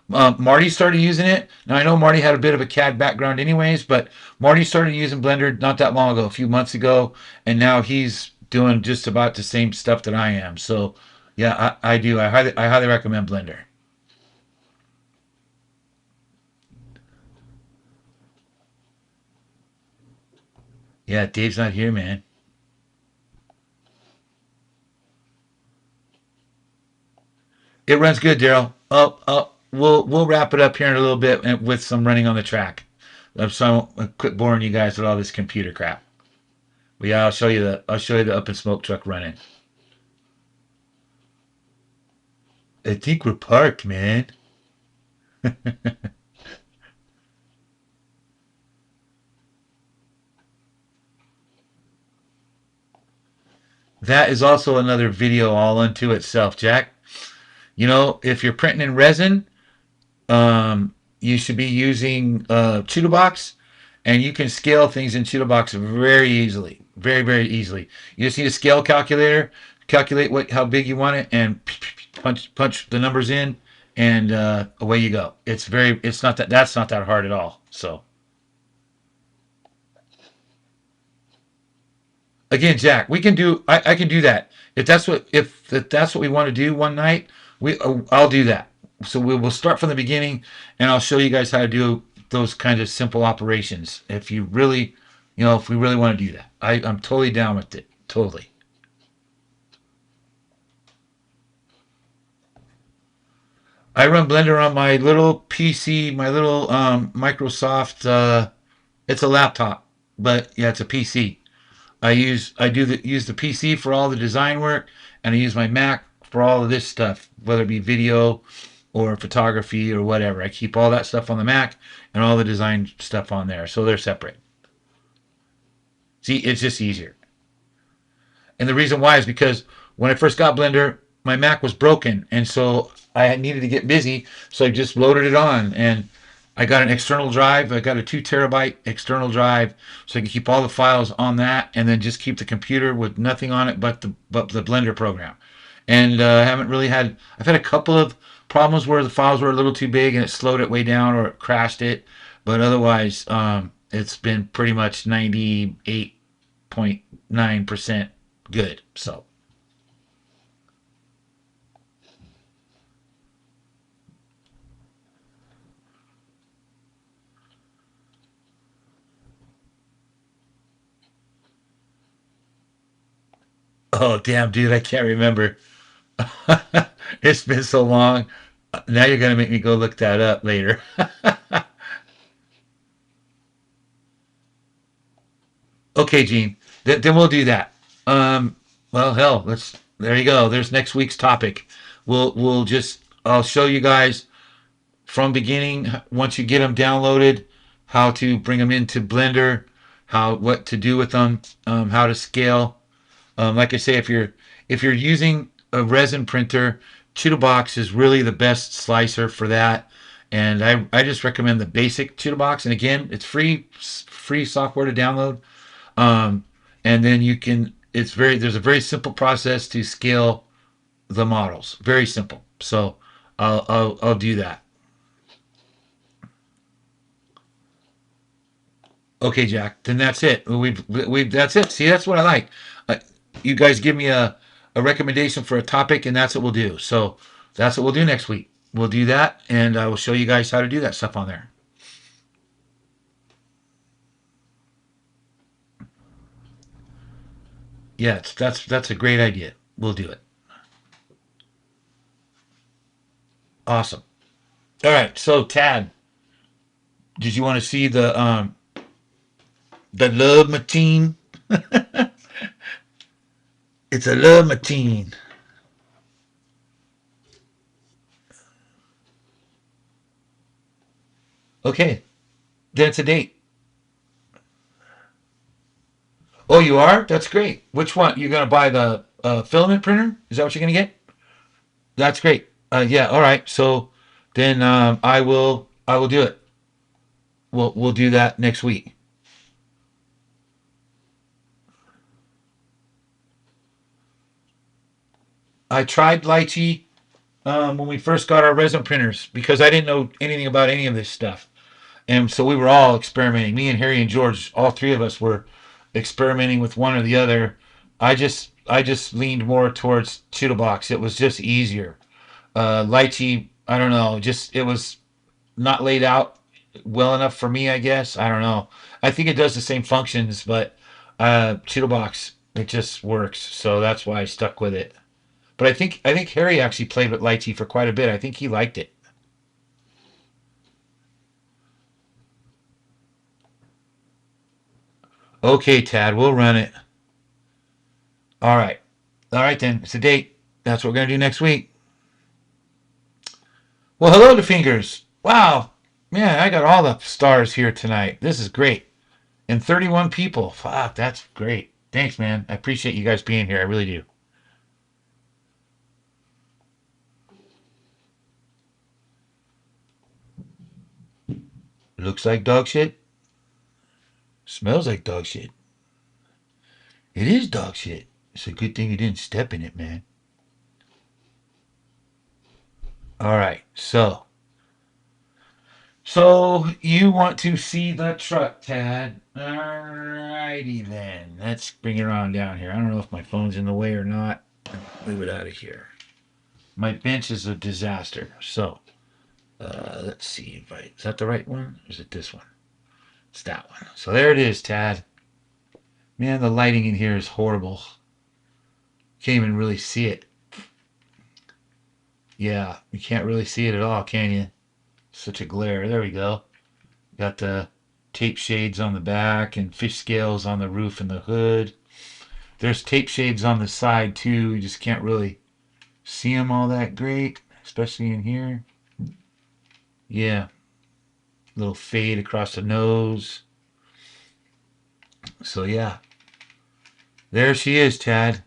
Marty started using it. Now I know Marty had a bit of a CAD background, anyways, but Marty started using Blender not that long ago, a few months ago, and now he's doing just about the same stuff that I am. So yeah, I do. I highly recommend Blender. Yeah, Dave's not here, man. It runs good, Daryl. We'll wrap it up here in a little bit with some running on the track. So I won't quit boring you guys with all this computer crap. But yeah, I'll show you the up and smoke truck running. I think we're parked, man. That is also another video all unto itself, Jack. If you're printing in resin, you should be using Chudabox, and you can scale things in Chudabox very easily, very very easily. You just need a scale calculator, calculate how big you want it, and punch the numbers in, and away you go. It's not that that's not that hard at all. So again, Jack, we can do. I can do that if that's what we want to do one night. I'll do that. So we'll start from the beginning, and I'll show you guys how to do those kind of simple operations. If you really, if we really want to do that, I'm totally down with it. Totally. I run Blender on my little PC, my little Microsoft. It's a laptop, but yeah, it's a PC. Use the PC for all the design work, and I use my Mac for all of this stuff, whether it be video or photography or whatever. I keep all that stuff on the Mac and all the design stuff on there, so they're separate. See, it's just easier. And the reason why is because when I first got Blender, my Mac was broken, and so I needed to get busy, so I just loaded it on, and I got an external drive. I got a 2 terabyte external drive, so I can keep all the files on that, and then just keep the computer with nothing on it but the Blender program. And I haven't really had. I've had a couple of problems where the files were a little too big and it slowed it way down or it crashed it, but otherwise, it's been pretty much 98.9% good. So, oh damn, dude, I can't remember. It's been so long. Now you're gonna make me go look that up later. Okay, Gene. Then we'll do that. Um, well, hell, let's. There you go. There's next week's topic. We'll just. I'll show you guys from beginning once you get them downloaded, how to bring them into Blender, what to do with them, how to scale. Like I say, if you're using a resin printer, Chitubox is really the best slicer for that. And I just recommend the basic Chitubox. And again, it's free software to download. Um, and then you can. There's a very simple process to scale the models. Very simple. So I'll do that. Okay, Jack. Then that's it. We've that's it. See, that's what I like. Uh, you guys give me a recommendation for a topic, and that's what we'll do. So that's what we'll do next week. We'll do that, and I will show you guys how to do that stuff on there. Yeah, that's a great idea. We'll do it. Awesome. All right. So Tad, did you want to see the love machine? It's a love machine. Okay. Then it's a date. Oh, you are? That's great. Which one? You're gonna buy the filament printer? Is that what you're gonna get? That's great. Yeah. All right. So then I will do it. We'll do that next week. I tried Lychee when we first got our resin printers because I didn't know anything about any of this stuff, and so we were all experimenting. Me and Harry and George, all three of us were experimenting with one or the other. I just leaned more towards Chittlebox. It was just easier. Lychee, I don't know, just it was not laid out well enough for me. I guess I don't know. I think it does the same functions, but Chittlebox it just works. So that's why I stuck with it. But I think Harry actually played with Lychee for quite a bit. I think he liked it. Okay, Tad, we'll run it. All right. All right, then. It's a date. That's what we're going to do next week. Well, hello to Fingers. Wow. Man, I got all the stars here tonight. This is great. And 31 people. Fuck, that's great. Thanks, man. I appreciate you guys being here. I really do. Looks like dog shit. Smells like dog shit. It is dog shit. It's a good thing you didn't step in it, man. All right. So you want to see the truck, Tad? Alrighty then. Let's bring it on down here. I don't know if my phone's in the way or not. Move it out of here. My bench is a disaster. So let's see if is that the right one? Or is it this one? It's that one. So there it is, Tad. Man, the lighting in here is horrible. Can't even really see it. Yeah, you can't really see it at all, can you? Such a glare. There we go. Got the tape shades on the back and fish scales on the roof and the hood. There's tape shades on the side too. You just can't really see them all that great, especially in here. Yeah, little fade across the nose. So yeah, there she is, Tad.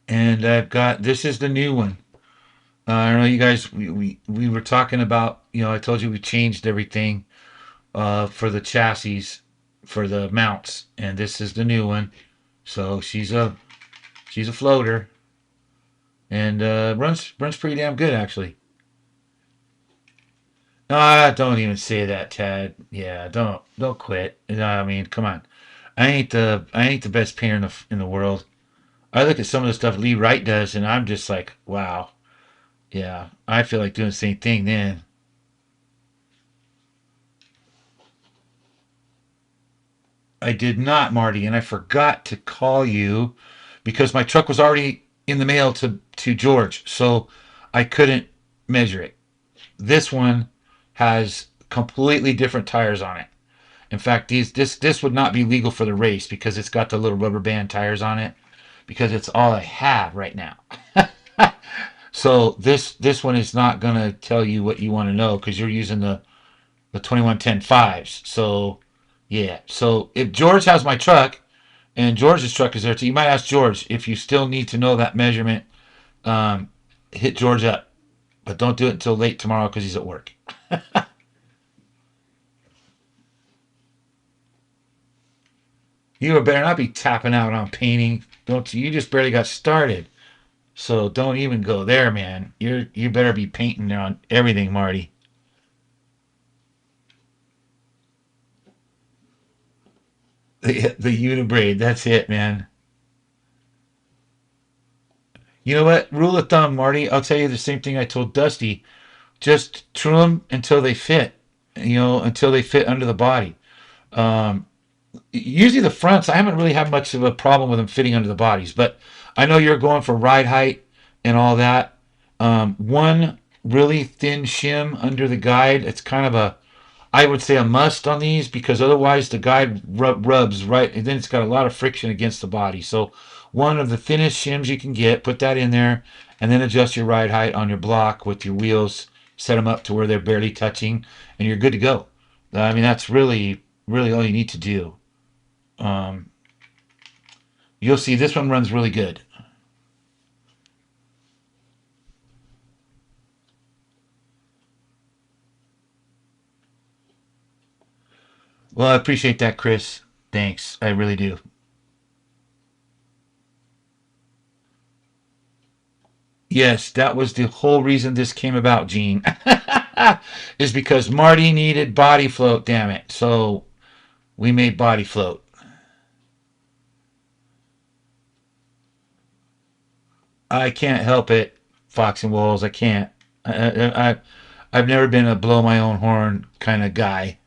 And I've got this is the new one. I don't know, you guys. We were talking about. I told you we changed everything for the chassis for the mounts, and this is the new one. So she's a floater, and runs pretty damn good actually. Ah, don't even say that, Tad. Yeah, don't quit. I mean, come on. I ain't the best painter in the world. I look at some of the stuff Lee Wright does, and I'm just like, wow. Yeah, I feel like doing the same thing then. I did not, Marty, and I forgot to call you because my truck was already in the mail to George, so I couldn't measure it. This one has completely different tires on it. In fact, this would not be legal for the race because it's got the little rubber band tires on it because it's all I have right now. So this one is not gonna tell you what you want to know because you're using the 2110 fives. So yeah. So if George has my truck and George's truck is there too, you might ask George if you still need to know that measurement. Um, Hit George up, but don't do it until late tomorrow because he's at work. You better not be tapping out on painting. Don't you just barely got started. So don't even go there, man. You better be painting on everything, Marty. The unibraid, that's it, man. You know what? Rule of thumb, Marty. I'll tell you the same thing I told Dusty. Just trim them until they fit. Until they fit under the body. Um, Usually the fronts, I haven't really had much of a problem with them fitting under the bodies, but I know you're going for ride height and all that. One really thin shim under the guide. It's kind of I would say a must on these because otherwise the guide rubs right, and then it's got a lot of friction against the body. So one of the thinnest shims you can get, put that in there, and then adjust your ride height on your block with your wheels. Set them up to where they're barely touching, and you're good to go. I mean, that's really all you need to do. Um, you'll see this one runs really good. Well, I appreciate that, Chris. Thanks. I really do. Yes, that was the whole reason this came about, Gene. Is because Marty needed body float, damn it. So we made body float. I can't help it, Fox and Walls. I can't. I've never been a blow my own horn kind of guy.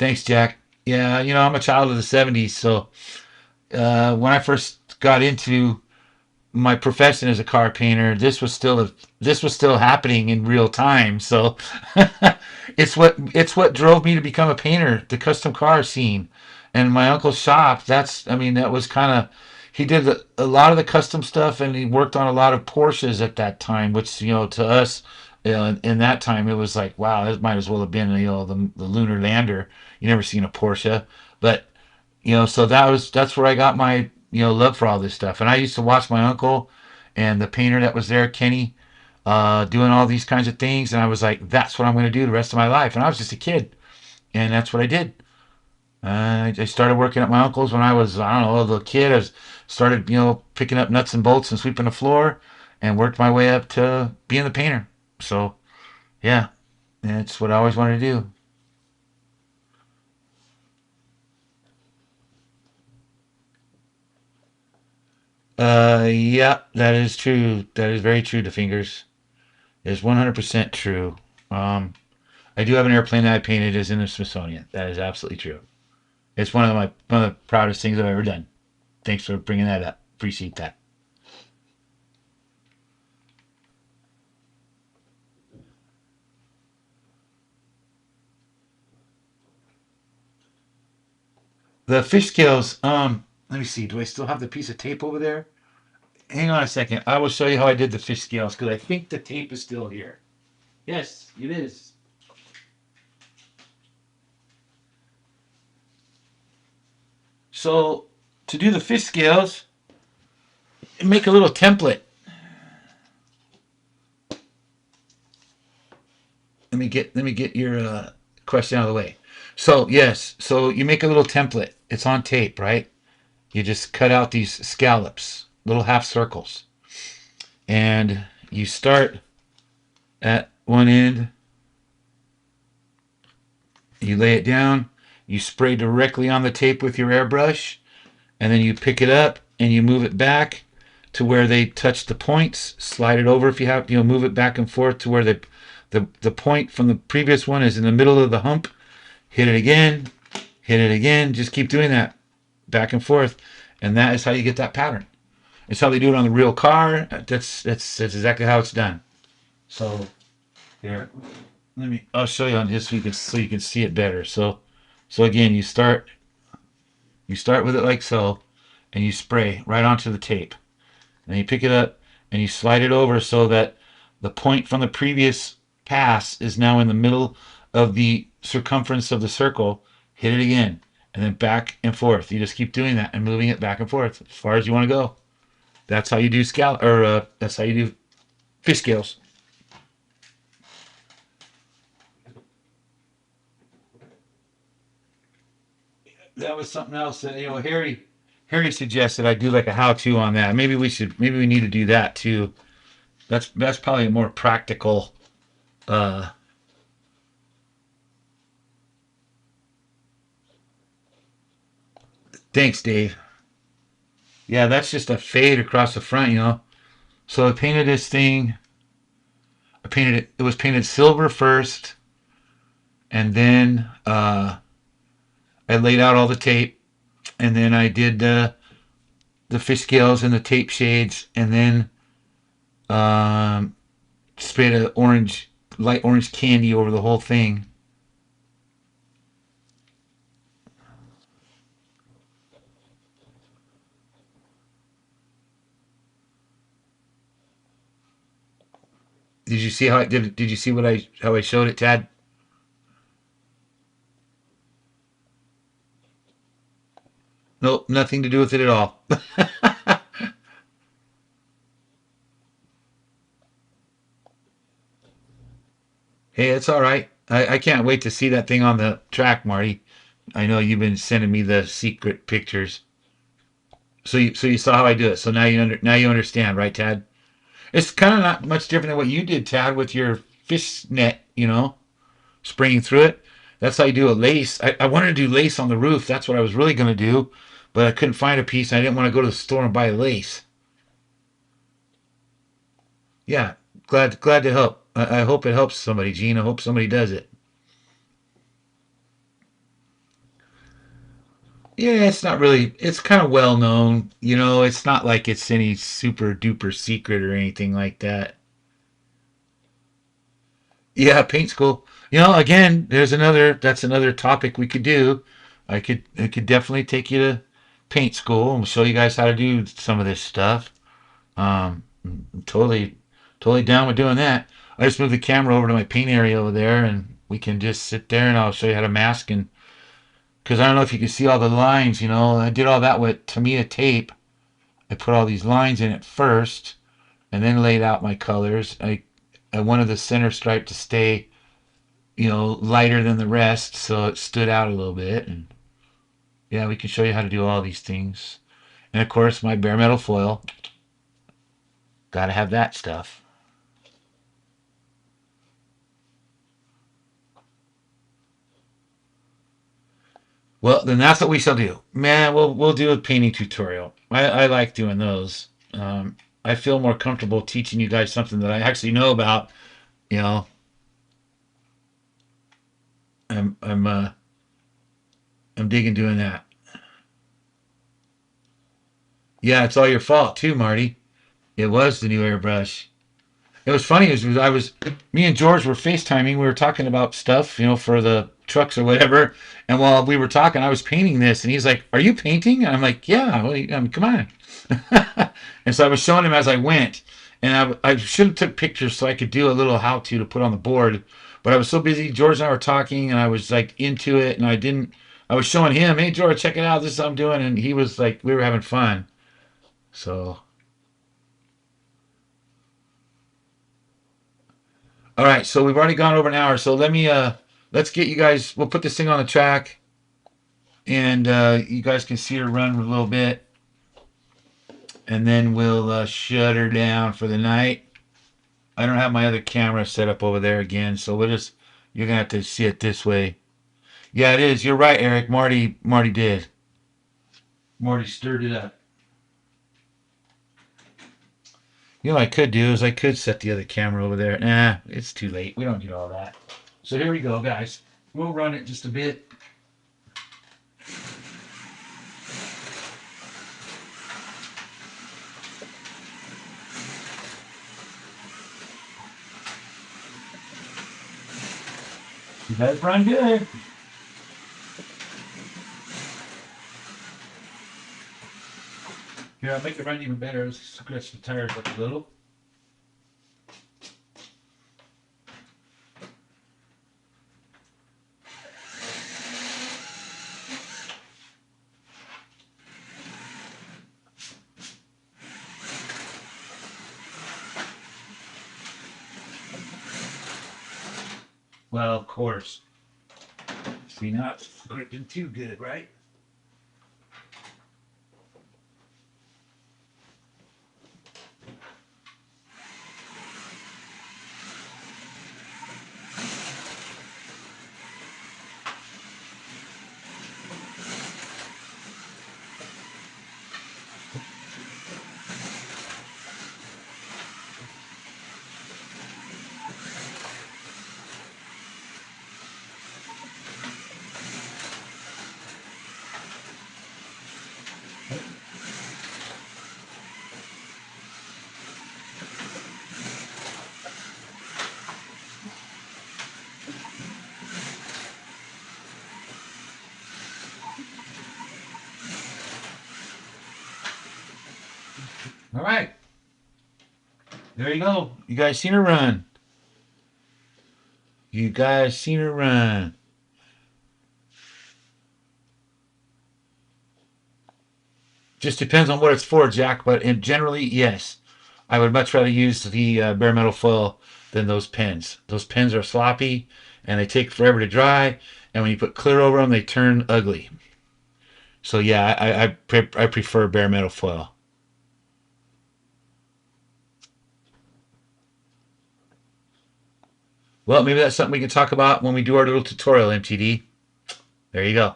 Thanks, Jack. Yeah, I'm a child of the 70s, so when I first got into my profession as a car painter, this was still happening in real time. So it's what drove me to become a painter, the custom car scene, and my uncle's shop. That was kind of he did a lot of the custom stuff, and he worked on a lot of Porsches at that time, which to us. In that time, it was like, wow, that might as well have been, the lunar lander. You never seen a Porsche, but so that's where I got my love for all this stuff. And I used to watch my uncle and the painter that was there, Kenny, doing all these kinds of things, and I was like, that's what I'm going to do the rest of my life. And I was just a kid, and that's what I did. I started working at my uncle's when I was, I don't know, a little kid. Started, picking up nuts and bolts and sweeping the floor, and worked my way up to being the painter. So yeah, that's what I always wanted to do. Yeah, that is true. That is very true. The fingers is 100% true. Um, I do have an airplane that I painted is in the Smithsonian. That is absolutely true. It's one of the proudest things I've ever done. Thanks for bringing that up. Appreciate that. The fish scales. Let me see. Do I still have the piece of tape over there? Hang on a second. I will show you how I did the fish scales because I think the tape is still here. Yes, it is. So to do the fish scales, make a little template. Let me get your question out of the way. So yes, so you make a little template. It's on tape, right? You just cut out these scallops, little half circles, and you start at one end. You lay it down. You spray directly on the tape with your airbrush, and then you pick it up and you move it back to where they touch the points. Slide it over if you have, move it back and forth to where the point from the previous one is in the middle of the hump. Hit it again, hit it again. Just keep doing that back and forth, and that is how you get that pattern. It's how they do it on the real car. That's exactly how it's done. So here, I'll show you on this so you can see it better. So again, you start with it like so, and you spray right onto the tape. And you pick it up and you slide it over so that the point from the previous pass is now in the middle of the circumference of the circle. Hit it again, and then back and forth. You just keep doing that and moving it back and forth as far as you want to go. That's how you do that's how you do fish scales. That was something else that Harry suggested I do like a how-to on that. Maybe we need to do that too. That's probably a more practical. uh Thanks, Dave. Yeah, that's just a fade across the front. So I painted this thing. I painted it. It was painted silver first, and then I laid out all the tape, and then I did the fish scales and the tape shades, and then um, sprayed a light orange candy over the whole thing. Did you see how I did it? Did you see how I showed it, Tad? Nope, nothing to do with it at all. Hey, it's all right. I can't wait to see that thing on the track, Marty. I know you've been sending me the secret pictures. So you saw how I do it. So now you understand, right, Tad? It's kind of not much different than what you did, Tad, with your fish net. Spraying through it. That's how you do a lace. I wanted to do lace on the roof. That's what I was really going to do, but I couldn't find a piece. And I didn't want to go to the store and buy lace. Yeah, glad to help. I hope it helps somebody, Gene. I hope somebody does it. Yeah, it's not really. It's kind of well known. It's not like it's any super duper secret or anything like that. Yeah, paint school. Again, that's another topic we could do. I could definitely take you to paint school and show you guys how to do some of this stuff. I'm totally down with doing that. I just moved the camera over to my paint area over there, and we can just sit there, and I'll show you how to mask. And because I don't know if you can see all the lines. I did all that with Tamiya tape. I put all these lines in it first, and then laid out my colors. I wanted the center stripe to stay lighter than the rest, so it stood out a little bit. And Yeah, we can show you how to do all these things. And of course, my bare metal foil. Got to have that stuff. Well, then that's what we shall do. Man, we'll do a painting tutorial. I like doing those. I feel more comfortable teaching you guys something that I actually know about. You know, I'm I'm uh I'm digging doing that. Yeah, it's all your fault too, Marty. It was the new airbrush. It was funny. Me and George were FaceTiming. We were talking about stuff, for the trucks or whatever. And while we were talking, I was painting this, and he's like, "Are you painting?" And I'm like, "Yeah." Well, come on. And so I was showing him as I went, and I should have took pictures so I could do a little how to put on the board. But I was so busy. George and I were talking, and I was like into it, and I didn't. I was showing him, "Hey, George, check it out. This is what I'm doing," and he was like, we were having fun. So, all right. So we've already gone over an hour. So let's get you guys. We'll put this thing on the track, and you guys can see her run a little bit, and then we'll shut her down for the night. I don't have my other camera set up over there again, so you're gonna have to see it this way. Yeah, it is. You're right, Eric. Marty did. Marty stirred it up. What I could do is I could set the other camera over there. Nah, it's too late. We don't need all that. So here we go, guys. We'll run it just a bit. You guys run good. Here, I'll make it run even better. Let's scratch the tires up a little. Well, of course. See, not gripping too good, right? All right. There you go. You guys seen her run. You guys seen her run. Just depends on what it's for, Jack. But generally, yes, I would much rather use the bare metal foil than those pens. Those pens are sloppy and they take forever to dry. And when you put clear over them, they turn ugly. So yeah, I prefer bare metal foil. Well, maybe that's something we can talk about when we do our little tutorial, MTD. There you go.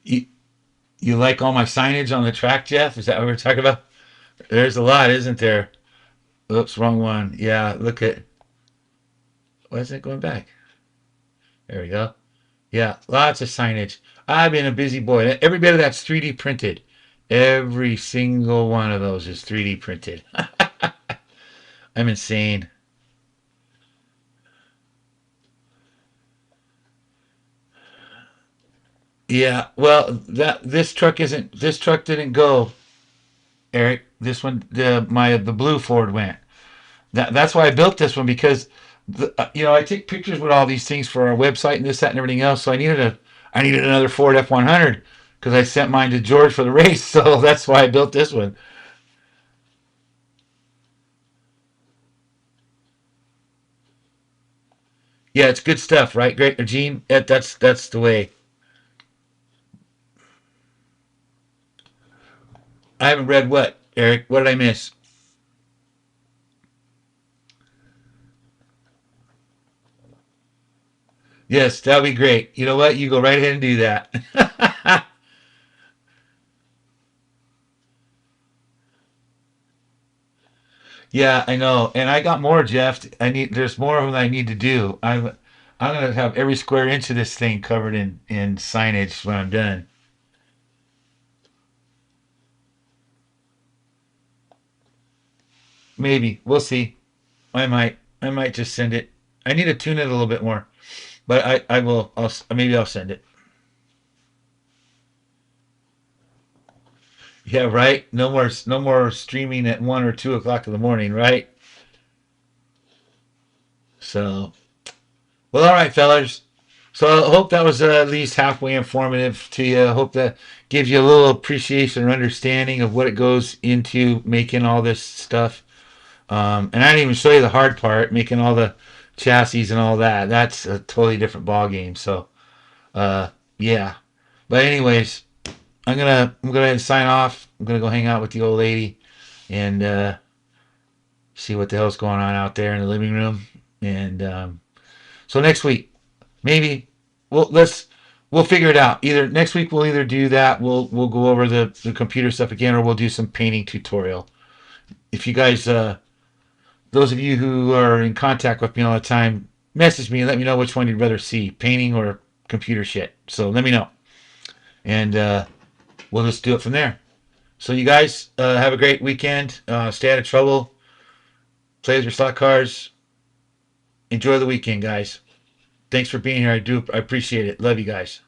You, you like all my signage on the track, Jeff? Is that what we're talking about? There's a lot, isn't there? Oops, wrong one. Yeah, look at. Why is it going back? There we go. Yeah, lots of signage. I've been a busy boy. Every bit of that's 3D printed. Every single one of those is 3D printed. I'm insane. Yeah, well, that this truck didn't go, Eric. This one, the blue Ford went. That's why I built this one because I take pictures with all these things for our website and this, that, and everything else. So I needed another Ford F100 because I sent mine to George for the race. So that's why I built this one. Yeah, it's good stuff, right? Great, Gene. That's the way. I haven't read what, Eric? What did I miss? Yes, that'll be great. You know what? You go right ahead and do that. Yeah, I know. And I got more, Jeff. I need. There's more of them I need to do. I'm gonna have every square inch of this thing covered in signage when I'm done. Maybe we'll see. I might just send it. I need to tune it a little bit more, but I will. Maybe I'll send it. Yeah, right. No more streaming at 1 or 2 o'clock in the morning, right? So, well, all right, fellas. So I hope that was at least halfway informative to you. I hope that gives you a little appreciation or understanding of what it goes into making all this stuff. And I didn't even show you the hard part, making all the chassis and all that. That's a totally different ball game. So, uh, yeah. But anyways, I'm gonna sign off. I'm gonna go hang out with the old lady and see what the hell's going on out there in the living room. And so next week, maybe let's we'll figure it out. Either next week we'll either do that. We'll go over the computer stuff again, or we'll do some painting tutorial. If you guys, those of you who are in contact with me all the time, message me and let me know which one you'd rather see, painting or computer shit. So let me know, and we'll just do it from there. So you guys have a great weekend. Stay out of trouble. Play with your slot cars. Enjoy the weekend, guys. Thanks for being here. I appreciate it. Love you guys.